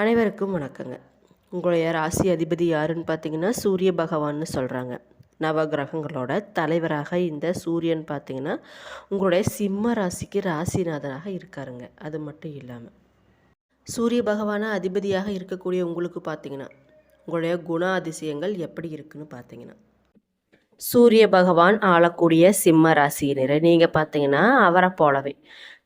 அனைவருக்கும் வணக்கங்க. உங்களுடைய ராசி அதிபதி யாருன்னு பார்த்தீங்கன்னா சூரிய பகவான்னு சொல்கிறாங்க. நவகிரகங்களோட தலைவராக இந்த சூரியன் பார்த்தீங்கன்னா உங்களுடைய சிம்ம ராசிக்கு ராசிநாதனாக இருக்காருங்க. அது மட்டும் இல்லாமல் சூரிய பகவான அதிபதியாக இருக்கக்கூடிய உங்களுக்கு பார்த்தீங்கன்னா உங்களுடைய குண அதிசயங்கள் எப்படி இருக்குன்னு பார்த்தீங்கன்னா சூரிய பகவான் ஆளக்கூடிய சிம்ம ராசியினரை நீங்கள் பார்த்தீங்கன்னா அவரை போலவே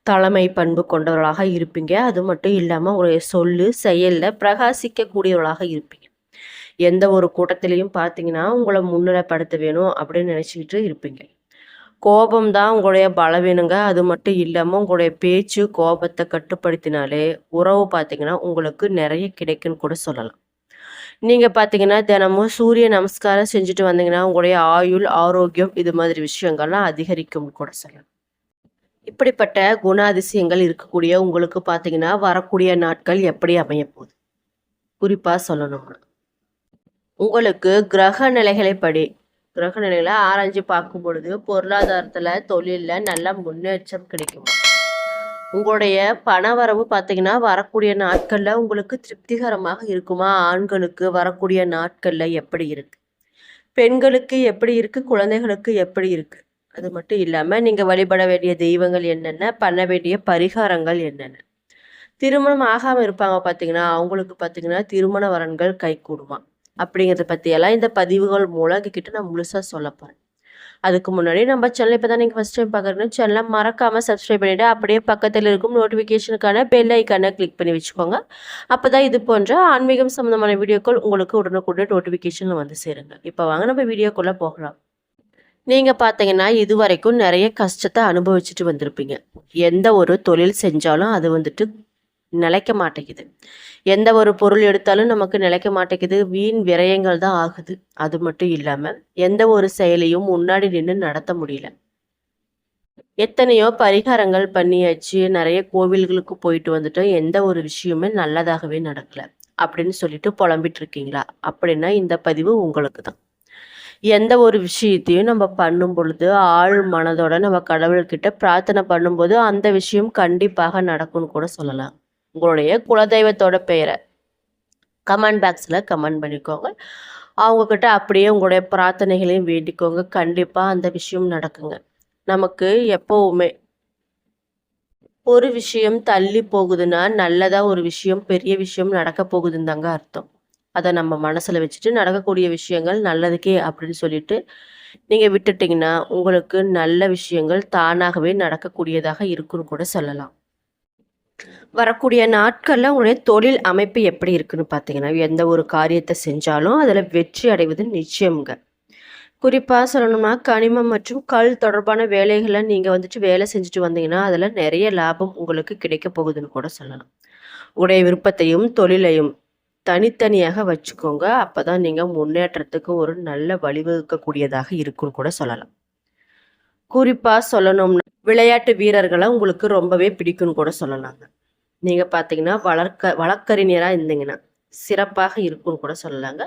தலைமை பண்பு கொண்டவர்களாக இருப்பீங்க. அது மட்டும் இல்லாமல் உங்களுடைய சொல்லு செயலில் பிரகாசிக்கக்கூடியவர்களாக இருப்பீங்க. எந்த ஒரு கூட்டத்திலையும் பார்த்தீங்கன்னா உங்களை முன்னிலைப்படுத்த வேணும் அப்படின்னு நினச்சிக்கிட்டு இருப்பீங்க. கோபம் தான் உங்களுடைய பலவீனங்க. அது மட்டும் இல்லாமல் உங்களுடைய பேச்சு கோபத்தை கட்டுப்படுத்தினாலே உறவு பார்த்தீங்கன்னா உங்களுக்கு நிறைய கிடைக்குன்னு கூட சொல்லலாம். நீங்கள் பார்த்தீங்கன்னா தினமும் சூரிய நமஸ்காரம் செஞ்சுட்டு வந்தீங்கன்னா உங்களுடைய ஆயுள் ஆரோக்கியம் இது மாதிரி விஷயங்கள்லாம் அதிகரிக்கும்னு கூட சொல்லலாம். இப்படிப்பட்ட குணாதிசயங்கள் இருக்கக்கூடிய உங்களுக்கு பார்த்தீங்கன்னா வரக்கூடிய நாட்கள் எப்படி அமைய போகுது குறிப்பாக சொல்லணும்னா உங்களுக்கு கிரக நிலைகளை ஆராய்ஞ்சு பார்க்கும் பொழுது பொருளாதாரத்தில் தொழிலில் நல்ல முன்னேற்றம் கிடைக்கும். உங்களுடைய பணவரவு பார்த்தீங்கன்னா வரக்கூடிய நாட்களில் உங்களுக்கு திருப்திகரமாக இருக்குமா? ஆண்களுக்கு வரக்கூடிய நாட்களில் எப்படி இருக்கு, பெண்களுக்கு எப்படி இருக்கு, குழந்தைகளுக்கு எப்படி இருக்கு? அது மட்டும் இல்லாமல் நீங்கள் வழிபட வேண்டிய தெய்வங்கள் என்னென்ன, பண்ண வேண்டிய பரிகாரங்கள் என்னென்ன? திருமணம் ஆகாமல் இருப்பாங்க பார்த்தீங்கன்னா அவங்களுக்கு பார்த்தீங்கன்னா திருமண வரன்கள் கைகூடுமா அப்படிங்கிறத பற்றியெல்லாம் இந்த பதிவுகள் மூலம் கிட்ட நான் முழுசாக சொல்ல போகிறேன். அதுக்கு முன்னாடி நம்ம சேனல் இப்போ தான் நீங்கள் ஃபஸ்ட் டைம் பார்க்குறீங்கன்னா சேனலை மறக்காமல் சப்ஸ்கிரைப் பண்ணிவிட்டு அப்படியே பக்கத்தில் இருக்கும் நோட்டிஃபிகேஷனுக்கான பெல் ஐக்கானை கிளிக் பண்ணி வச்சுக்கோங்க. அப்போ தான் இது போன்ற ஆன்மீகம் சம்மந்தமான வீடியோக்கள் உங்களுக்கு உடனுக்குடன் நோட்டிஃபிகேஷன் வந்து சேருங்க. இப்போ வாங்க நம்ம வீடியோக்குள்ளே போகலாம். நீங்கள் பார்த்தீங்கன்னா இது வரைக்கும் நிறைய கஷ்டத்தை அனுபவிச்சுட்டு வந்திருப்பீங்க. எந்த ஒரு தொழில் செஞ்சாலும் அது வந்துட்டு நிலைக்க மாட்டேங்குது. எந்த ஒரு பொருள் எடுத்தாலும் நமக்கு நிலைக்க மாட்டேங்குது. வீண் விரயங்கள் தான் ஆகுது. அது மட்டும் இல்லாமல் எந்த ஒரு செயலையும் முன்னாடி நின்று நடத்த முடியல. எத்தனையோ பரிகாரங்கள் பண்ணியாச்சு, நிறைய கோவில்களுக்கு போயிட்டு வந்துட்டோம், எந்த ஒரு விஷயமே நல்லதாகவே நடக்கல அப்படின்னு சொல்லிட்டு புலம்பிட்டு இருக்கீங்களா? அப்படின்னா இந்த பதிவு உங்களுக்கு தான். எந்த ஒரு விஷயத்தையும் நம்ம பண்ணும் பொழுது ஆழ் மனதோட நம்ம கடவுள்கிட்ட பிரார்த்தனை பண்ணும்போது அந்த விஷயம் கண்டிப்பாக நடக்கும்னு கூட சொல்லலாம். உங்களுடைய குலதெய்வத்தோட பெயரை கமெண்ட் பாக்ஸில் கமெண்ட் பண்ணிக்கோங்க. அவங்கக்கிட்ட அப்படியே உங்களுடைய பிரார்த்தனைகளையும் வேண்டிக்கோங்க. கண்டிப்பாக அந்த விஷயம் நடக்குங்க. நமக்கு எப்போவுமே ஒரு விஷயம் தள்ளி போகுதுன்னா நல்லதாக ஒரு விஷயம் பெரிய விஷயம் நடக்க போகுதுன்னு தாங்க அர்த்தம். அதை நம்ம மனசில் வச்சுட்டு நடக்கக்கூடிய விஷயங்கள் நல்லதுக்கே அப்படின்னு சொல்லிட்டு நீங்கள் விட்டுட்டிங்கன்னா உங்களுக்கு நல்ல விஷயங்கள் தானாகவே நடக்கக்கூடியதாக இருக்குன்னு கூட சொல்லலாம். வரக்கூடிய நாட்களில் உங்களுடைய தொழில் அமைப்பு எப்படி இருக்குன்னு பார்த்தீங்கன்னா எந்த ஒரு காரியத்தை செஞ்சாலும் அதில் வெற்றி அடைவது நிச்சயம்ங்க. குறிப்பாக சொல்லணும்னா கனிமம் மற்றும் கல் தொடர்பான வேலைகளை நீங்கள் வந்துட்டு வேலை செஞ்சுட்டு வந்தீங்கன்னா அதில் நிறைய லாபம் உங்களுக்கு கிடைக்க போகுதுன்னு கூட சொல்லலாம். உங்களுடைய விருப்பத்தையும் தொழிலையும் தனித்தனியாக வச்சுக்கோங்க. அப்போ தான் நீங்கள் முன்னேற்றத்துக்கு ஒரு நல்ல வழிவகுக்கக்கூடியதாக இருக்குன்னு கூட சொல்லலாம். குறிப்பாக சொல்லணும்னா விளையாட்டு வீரர்களை உங்களுக்கு ரொம்பவே பிடிக்கும்னு கூட சொல்லலாங்க. நீங்கள் பார்த்தீங்கன்னா வழக்கறிஞராக இருந்தீங்கன்னா சிறப்பாக இருக்குன்னு கூட சொல்லலாங்க.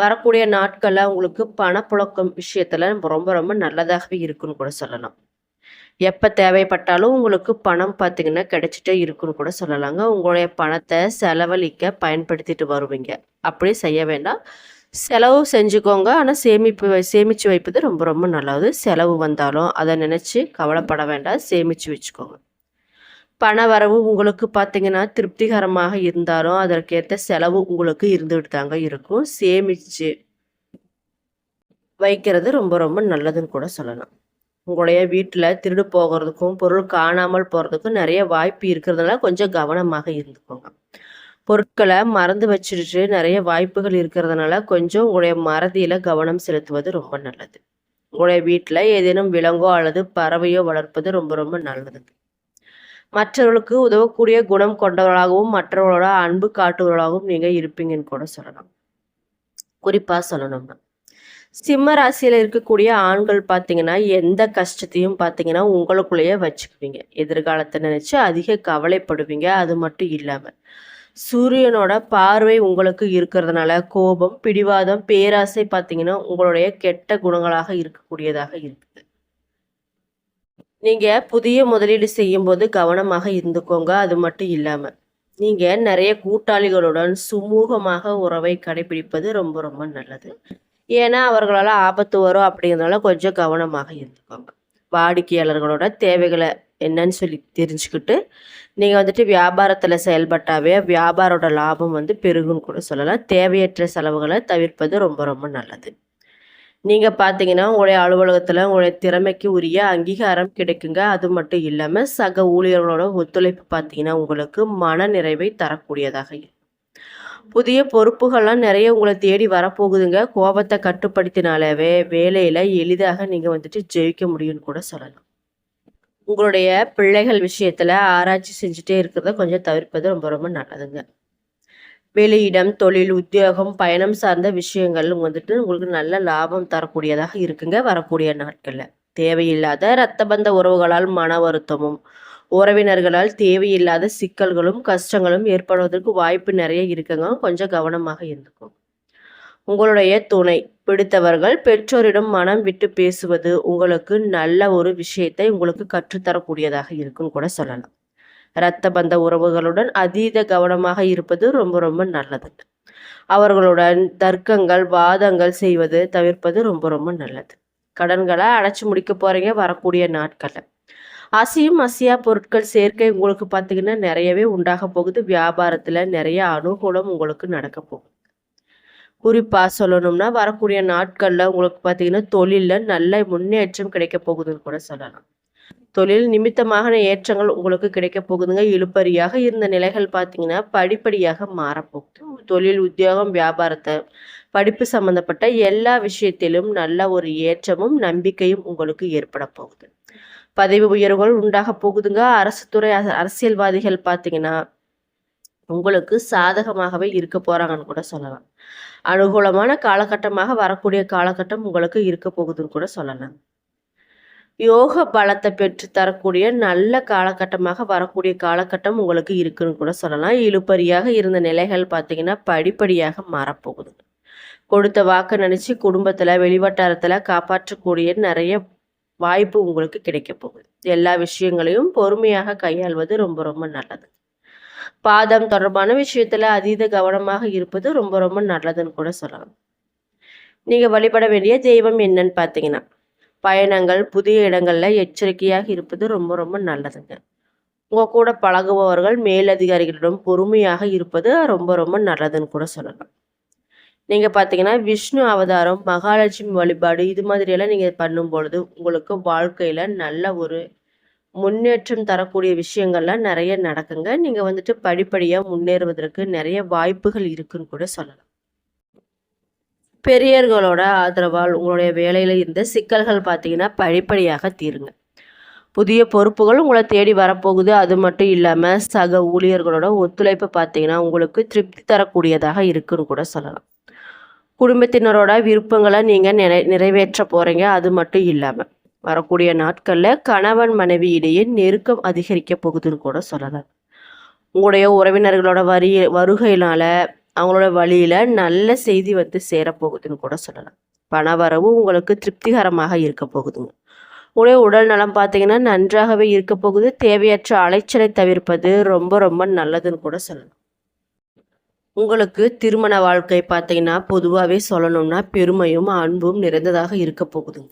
வரக்கூடிய நாட்களில் உங்களுக்கு பணப்புழக்கம் விஷயத்தில் ரொம்ப ரொம்ப நல்லதாகவே இருக்குன்னு கூட சொல்லலாம். எப்போ தேவைப்பட்டாலும் உங்களுக்கு பணம் பார்த்தீங்கன்னா கிடைச்சிட்டே இருக்குன்னு கூட சொல்லலாங்க. உங்களுடைய பணத்தை செலவழிக்க பயன்படுத்திட்டு வருவீங்க. அப்படி செய்ய வேண்டாம், செலவு செஞ்சுக்கோங்க. ஆனால் சேமித்து வைப்பது ரொம்ப ரொம்ப நல்லது. செலவு வந்தாலும் அதை நினச்சி கவலைப்பட வேண்டாம், சேமித்து வச்சுக்கோங்க. பண வரவு உங்களுக்கு பார்த்தீங்கன்னா திருப்திகரமாக இருந்தாலும் அதற்கேற்ற செலவு உங்களுக்கு இருந்துகிட்டு தாங்க இருக்கும். சேமித்து வைக்கிறது ரொம்ப ரொம்ப நல்லதுன்னு கூட சொல்லலாம். உங்களுடைய வீட்டில் திருடு போகிறதுக்கும் பொருள் காணாமல் போகிறதுக்கும் நிறைய வாய்ப்பு இருக்கிறதுனால கொஞ்சம் கவனமாக இருந்துக்கோங்க. பொருட்களை மறந்து வச்சுட்டு நிறைய வாய்ப்புகள் இருக்கிறதுனால கொஞ்சம் உங்களுடைய மறதியில் கவனம் செலுத்துவது ரொம்ப நல்லது. உங்களுடைய வீட்டில் ஏதேனும் விலங்கோ அல்லது பறவையோ வளர்ப்பது ரொம்ப ரொம்ப நல்லது. மற்றவர்களுக்கு உதவக்கூடிய குணம் கொண்டவர்களாகவும் மற்றவர்களோட அன்பு காட்டுவர்களாகவும் நீங்கள் இருப்பீங்கன்னு கூட சொல்லலாம். குறிப்பாக சொல்லணும்னா சிம்ம ராசியில் இருக்கக்கூடிய ஆண்கள் பார்த்தீங்கன்னா எந்த கஷ்டத்தையும் பார்த்தீங்கன்னா உங்களுக்குள்ளேயே வச்சுக்குவீங்க. எதிர்காலத்தை நினச்சி அதிக கவலைப்படுவீங்க. அது மட்டும் இல்லாமல் சூரியனோட பார்வை உங்களுக்கு இருக்கிறதுனால கோபம், பிடிவாதம், பேராசை பார்த்தீங்கன்னா உங்களுடைய கெட்ட குணங்களாக இருக்கக்கூடியதாக இருக்குது. நீங்கள் புதிய முதலீடு செய்யும் போது கவனமாக இருந்துக்கோங்க. அது மட்டும் இல்லாமல் நீங்கள் நிறைய கூட்டாளிகளுடன் சுமூகமாக உறவை கடைபிடிப்பது ரொம்ப ரொம்ப நல்லது. ஏன்னா அவர்களால் ஆபத்து வரும் அப்படிங்கிறனால கொஞ்சம் கவனமாக இருந்துக்கோங்க. வாடிக்கையாளர்களோட தேவைகளை என்னன்னு சொல்லி தெரிஞ்சுக்கிட்டு நீங்கள் வந்துட்டு வியாபாரத்தில் செயல்பட்டாவே வியாபாரோட லாபம் வந்து பெருகுன்னு கூட சொல்லலாம். தேவையற்ற செலவுகளை தவிர்ப்பது ரொம்ப ரொம்ப நல்லது. நீங்கள் பார்த்தீங்கன்னா உங்களுடைய அலுவலகத்தில் உங்களுடைய திறமைக்கு உரிய அங்கீகாரம் கிடைக்குங்க. அது மட்டும் இல்லாமல் சக ஊழியர்களோட ஒத்துழைப்பு பார்த்தீங்கன்னா உங்களுக்கு மன நிறைவை தரக்கூடியதாக இருக்கும். புதிய பொறுப்புகள்லாம் நிறைய உங்களை தேடி வரப்போகுதுங்க. கோபத்தை கட்டுப்படுத்தினாலே வேலையில் எளிதாக நீங்கள் வந்துட்டு ஜெயிக்க முடியும்னு கூட சொல்லலாம். உங்களுடைய பிள்ளைகள் விஷயத்தில் ஆராய்ச்சி செஞ்சுட்டே இருக்கிறத கொஞ்சம் தவிர்ப்பது ரொம்ப ரொம்ப நல்லதுங்க. வெளியிடம், தொழில், உத்தியோகம், பயணம் சார்ந்த விஷயங்கள் வந்துட்டு உங்களுக்கு நல்ல லாபம் தரக்கூடியதாக இருக்குங்க வரக்கூடிய நாட்களில். தேவையில்லாத இரத்த பந்த உறவுகளால் மன வருத்தமும், உறவினர்களால் தேவையில்லாத சிக்கல்களும் கஷ்டங்களும் ஏற்படுவதற்கு வாய்ப்பு நிறைய இருக்குங்க. கொஞ்சம் கவனமாக இருந்துக்கும். உங்களுடைய துணை பிடித்தவர்கள் பெற்றோரிடம் மனம் விட்டு பேசுவது உங்களுக்கு நல்ல ஒரு விஷயத்தை உங்களுக்கு கற்றுத்தரக்கூடியதாக இருக்குன்னு கூட சொல்லலாம். இரத்த பந்த உறவுகளுடன் அதீத கவனமாக இருப்பது ரொம்ப ரொம்ப நல்லது. அவர்களுடன் தர்க்கங்கள் வாதங்கள் செய்வது தவிர்ப்பது ரொம்ப ரொம்ப நல்லது. கடன்களை அடைச்சி முடிக்க போறீங்க வரக்கூடிய நாட்களில். அசையும் அசையா பொருட்கள் சேர்க்கை உங்களுக்கு பார்த்தீங்கன்னா நிறையவே உண்டாக போகுது. வியாபாரத்தில் நிறைய அனுகூலம் உங்களுக்கு நடக்க போகுது. குறிப்பாக சொல்லணும்னா வரக்கூடிய நாட்களில் உங்களுக்கு பார்த்தீங்கன்னா தொழிலில் நல்ல முன்னேற்றம் கிடைக்க போகுதுன்னு கூட சொல்லலாம். தொழில் நிமித்தமாக ஏற்றங்கள் உங்களுக்கு கிடைக்க போகுதுங்க. இழுபறியாக இருந்த நிலைகள் பார்த்தீங்கன்னா படிப்படியாக மாறப்போகுது. தொழில், உத்தியோகம், வியாபாரத்தை படிப்பு சம்பந்தப்பட்ட எல்லா விஷயத்திலும் நல்ல ஒரு ஏற்றமும் நம்பிக்கையும் உங்களுக்கு ஏற்பட போகுது. பதவி உயர்வுகள் உண்டாக போகுதுங்க. அரசு துறை அரசியல்வாதிகள் பார்த்தீங்கன்னா உங்களுக்கு சாதகமாகவே இருக்க போறாங்கன்னு கூட சொல்லலாம். அனுகூலமான காலகட்டமாக வரக்கூடிய காலகட்டம் உங்களுக்கு இருக்க போகுதுன்னு கூட சொல்லலாம். யோக பலத்தை பெற்று தரக்கூடிய நல்ல காலகட்டமாக வரக்கூடிய காலகட்டம் உங்களுக்கு இருக்குன்னு கூட சொல்லலாம். இழுபறியாக இருந்த நிலைகள் பார்த்தீங்கன்னா படிப்படியாக மாறப்போகுது. கொடுத்த வாக்கு நினச்சி குடும்பத்தில் வெளிவட்டாரத்தில் காப்பாற்றக்கூடிய நிறைய வாய்ப்பு உங்களுக்கு கிடைக்க போகுது. எல்லா விஷயங்களையும் பொறுமையாக கையாள்வது ரொம்ப ரொம்ப நல்லது. பாதம் தொடர்பான விஷயத்தில் அதீத கவனமாக இருப்பது ரொம்ப ரொம்ப நல்லதுன்னு கூட சொல்லலாம். நீங்கள் வழிபட வேண்டிய தெய்வம் என்னன்னு பார்த்தீங்கன்னா பயணங்கள், புதிய இடங்கள்ல எச்சரிக்கையாக இருப்பது ரொம்ப ரொம்ப நல்லதுங்க. உங்கள் கூட பழகுபவர்கள் மேலதிகாரிகளிடம் பொறுமையாக இருப்பது ரொம்ப ரொம்ப நல்லதுன்னு கூட சொல்லலாம். நீங்கள் பார்த்தீங்கன்னா விஷ்ணு அவதாரம், மகாலட்சுமி வழிபாடு இது மாதிரியெல்லாம் நீங்கள் பண்ணும் பொழுது உங்களுக்கு வாழ்க்கையில் நல்ல ஒரு முன்னேற்றம் தரக்கூடிய விஷயங்கள்லாம் நிறைய நடக்குங்க. நீங்கள் வந்துட்டு படிப்படியாக முன்னேறுவதற்கு நிறைய வாய்ப்புகள் இருக்குன்னு கூட சொல்லலாம். பெரியவர்களோட ஆதரவால் உங்களுடைய வேலையில் இருந்த சிக்கல்கள் பார்த்தீங்கன்னா படிப்படியாக தீருங்க. புதிய பொறுப்புகள் உங்களை தேடி வரப்போகுது. அது மட்டும் இல்லாமல் சக ஊழியர்களோட ஒத்துழைப்பு பார்த்தீங்கன்னா உங்களுக்கு திருப்தி தரக்கூடியதாக இருக்குன்னு கூட சொல்லலாம். குடும்பத்தினரோட விருப்பங்களை நீங்கள் நிறைவேற்ற போகிறீங்க. அது மட்டும் இல்லாமல் வரக்கூடிய நாட்களில் கணவன் மனைவி இடையே நெருக்கம் அதிகரிக்க போகுதுன்னு கூட சொல்லலாம். உங்களுடைய உறவினர்களோட வருகையினால அவங்களோட வழியில் நல்ல செய்தி வந்து சேரப்போகுதுன்னு கூட சொல்லலாம். பணவரவு உங்களுக்கு திருப்திகரமாக இருக்க போகுதுங்க. உங்களுடைய உடல் நலம் பார்த்தீங்கன்னா நன்றாகவே இருக்க போகுது. தேவையற்ற அலைச்சலை தவிர்ப்பது ரொம்ப ரொம்ப நல்லதுன்னு கூட சொல்லலாம். உங்களுக்கு திருமண வாழ்க்கை பார்த்தீங்கன்னா பொதுவாகவே சொல்லணும்னா பெருமையும் அன்பும் நிறைந்ததாக இருக்க போகுதுங்க.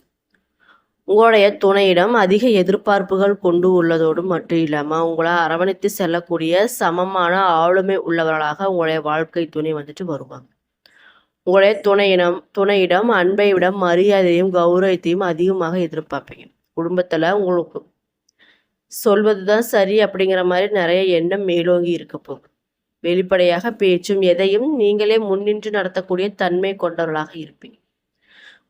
உங்களுடைய துணையிடம் அதிக எதிர்பார்ப்புகள் கொண்டு உள்ளதோடு மட்டும் இல்லாமல் உங்களை அரவணைத்து செல்லக்கூடிய சமமான ஆளுமை உள்ளவர்களாக உங்களுடைய வாழ்க்கை துணை வந்துட்டு வருவாங்க. உங்களுடைய துணையிடம் அன்பை விட மரியாதையும் கௌரவத்தையும் அதிகமாக எதிர்பார்ப்பீங்க. குடும்பத்தில் உங்களுக்கு சொல்வது தான் சரி அப்படிங்கிற மாதிரி நிறைய எண்ணம் மேலோங்கி இருக்க போகுது. வெளிப்படையாக பேச்சும் எதையும் நீங்களே முன்னின்று நடத்தக்கூடிய தன்மை கொண்டவர்களாக இருப்பீங்க.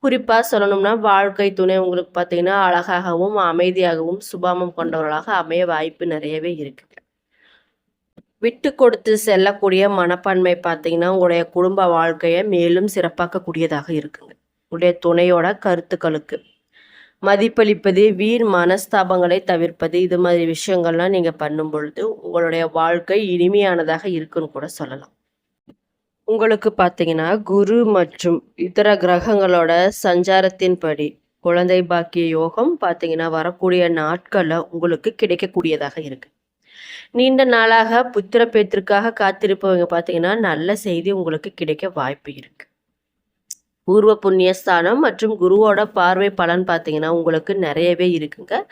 குறிப்பாக சொல்லணும்னா வாழ்க்கை துணை உங்களுக்கு பார்த்தீங்கன்னா அழகாகவும் அமைதியாகவும் சுபாவம் கொண்டவர்களாக அமைய வாய்ப்பு நிறையவே இருக்குங்க. விட்டு கொடுத்து செல்லக்கூடிய மனப்பான்மை பார்த்தீங்கன்னா உங்களுடைய குடும்ப வாழ்க்கையை மேலும் சிறப்பாக்கக்கூடியதாக இருக்குங்க. உங்களுடைய துணையோட கருத்துக்களுக்கு மதிப்பளிப்பது, வீண் மனஸ்தாபங்களை தவிர்ப்பது இது மாதிரி விஷயங்கள்லாம் நீங்கள் பண்ணும் பொழுது உங்களுடைய வாழ்க்கை இனிமையானதாக இருக்குன்னு கூட சொல்லலாம். உங்களுக்கு பார்த்தீங்கன்னா குரு மற்றும் இதர கிரகங்களோட சஞ்சாரத்தின்படி குழந்தை பாக்கிய யோகம் பார்த்தீங்கன்னா வரக்கூடிய நாட்களில் உங்களுக்கு கிடைக்கக்கூடியதாக இருக்கு. நீண்ட நாளாக புத்திர பேத்திற்காக காத்திருப்பவங்க பார்த்தீங்கன்னா, நல்ல செய்தி உங்களுக்கு கிடைக்க வாய்ப்பு இருக்கு. பூர்வ புண்ணிய ஸ்தானம் மற்றும் குருவோட பார்வை பலன் பார்த்தீங்கன்னா, உங்களுக்கு நிறையவே இருக்குங்க.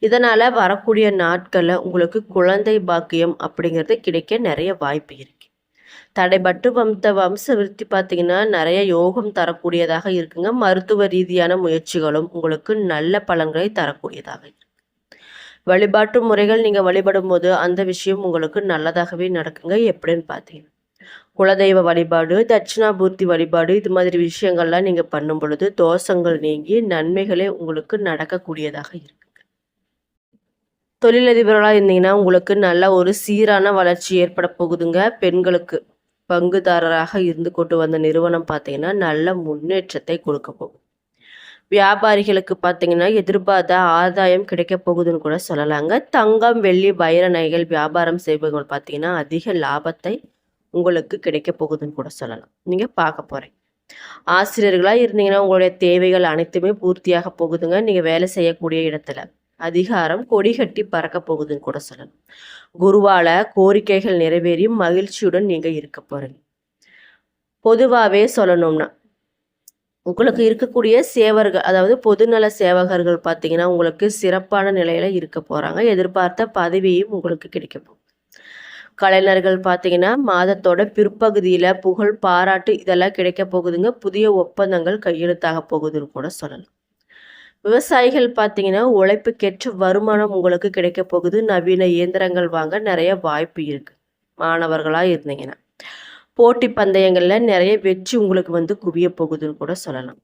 இதனால வரக்கூடிய நாட்கள்ல உங்களுக்கு குழந்தை பாக்கியம் அப்படிங்கிறது கிடைக்க நிறைய வாய்ப்பு இருக்கு. தடைபட்டு வந்த வம்ச விருத்தி பார்த்தீங்கன்னா, நிறைய யோகம் தரக்கூடியதாக இருக்குங்க. மருத்துவ ரீதியான முயற்சிகளும் உங்களுக்கு நல்ல பலன்களை தரக்கூடியதாக இருக்கு. வழிபாட்டு முறைகள் நீங்க வழிபடும்போது அந்த விஷயம் உங்களுக்கு நல்லதாகவே நடக்குங்க. எப்படின்னு பார்த்தீங்கன்னா, குலதெய்வ வழிபாடு, தட்சிணாமூர்த்தி வழிபாடு இது மாதிரி விஷயங்கள்லாம் நீங்க பண்ணும் பொழுது தோஷங்கள் நீங்கி நன்மைகளே உங்களுக்கு நடக்கக்கூடியதாக இருக்கு. தொழிலதிபர்களா இருந்தீங்கன்னா, உங்களுக்கு நல்ல ஒரு சீரான வளர்ச்சி ஏற்பட போகுதுங்க. பெண்களுக்கு பங்குதாரராக இருந்து கொண்டு வந்த நிறுவனம் பார்த்தீங்கன்னா, நல்ல முன்னேற்றத்தை கொடுக்க போகுது. வியாபாரிகளுக்கு பார்த்தீங்கன்னா, எதிர்பார்த்த ஆதாயம் கிடைக்க போகுதுன்னு கூட சொல்லலாங்க. தங்கம், வெள்ளி, வைர நகைகள் வியாபாரம் செய்பவர்கள் பார்த்தீங்கன்னா, அதிக லாபத்தை உங்களுக்கு கிடைக்க போகுதுன்னு கூட சொல்லலாம். நீங்க பார்க்க போறீங்க. ஆசிரியர்களா இருந்தீங்கன்னா, உங்களுடைய தேவைகள் அனைத்துமே பூர்த்தியாக போகுதுங்க. நீங்க வேலை செய்யக்கூடிய இடத்துல. அதிகாரம் கொடி கட்டி பறக்க போகுதுன்னு கூட சொல்லலாம். குருவால கோரிக்கைகள் நிறைவேறி மகிழ்ச்சியுடன் நீங்க இருக்க போறீங்க. பொதுவாகவே சொல்லணும்னா, உங்களுக்கு இருக்கக்கூடிய சேவர்கள் அதாவது பொதுநல சேவகர்கள் பார்த்தீங்கன்னா, உங்களுக்கு சிறப்பான நிலையில இருக்க போறாங்க. எதிர்பார்த்த பதவியும் உங்களுக்கு கிடைக்க போகுது. கலைஞர்கள் பார்த்தீங்கன்னா, மாதத்தோட பிற்பகுதியில புகழ், பாராட்டு இதெல்லாம் கிடைக்க போகுதுங்க. புதிய ஒப்பந்தங்கள் கையெழுத்தாக போகுதுன்னு கூட சொல்லலாம். விவசாயிகள் பார்த்தீங்கன்னா, உழைப்புக்கேற்ற வருமானம் உங்களுக்கு கிடைக்க போகுது. நவீன இயந்திரங்கள் வாங்க நிறைய வாய்ப்பு இருக்கு. மாணவர்களா இருந்தீங்கன்னா, போட்டி பந்தயங்கள்ல நிறைய வெற்றி உங்களுக்கு குவிய போகுதுன்னு கூட சொல்லலாம்.